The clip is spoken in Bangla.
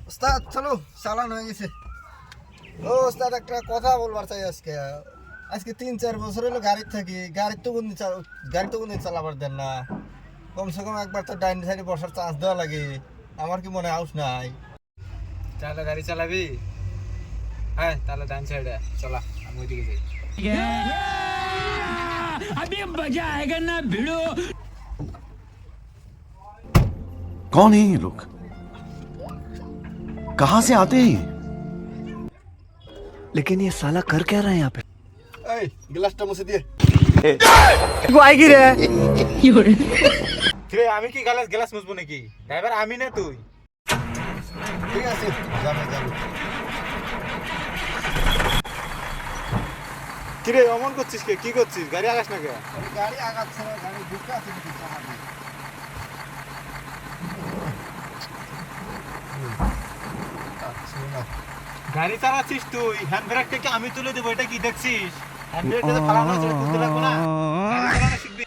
ওস্তাদ চলো চালান হয়ে গেছে। ও ওস্তাদ একটা কথা বলবার চাই আজকে। আজকে 3-4 বছর হলো গাড়িতে থাকি, গাড়ি তো কোন চালাবার দেন না। কমসে কম একবার তো ডাইন সাইডে বসার চান্স দেওয়া লাগে। আমার কি মনে আউস নাই? তাহলে গাড়ি চালাবি? হ্যাঁ তাহলে ডান সাইডে চলা, আমি ওইদিকে যাই। अभी मजा आएगा ना भिड़ो। कौन है ये लोग? कहां से आते हैं ये? लेकिन ये साला कर क्या रहा है यहाँ पे? এই গ্লাসটা মুছে দিয়ে। आएगी रे। রে আমি কি গ্লাস মুছবো নাকি? ড্রাইভার আমি না তুই? ঠিক আছে যাবে যাবে। কিরে অমন করছিস কে? কি করছিস? গাড়ি আগাস না কে? আরে গাড়ি আগাচ্ছে না, গাড়ি ঢুকে আছে নাকি চালাবে? আচ্ছা না। গাড়ি চালাচ্ছিস তুই, হ্যান্ড ব্রেক থেকে আমি তুলে দেবো, এটা কি দেখছিস? হ্যান্ড ব্রেকটা ফালানো ছিল, তুলতে লাগবো না? গাড়ি চালানো শিখবি।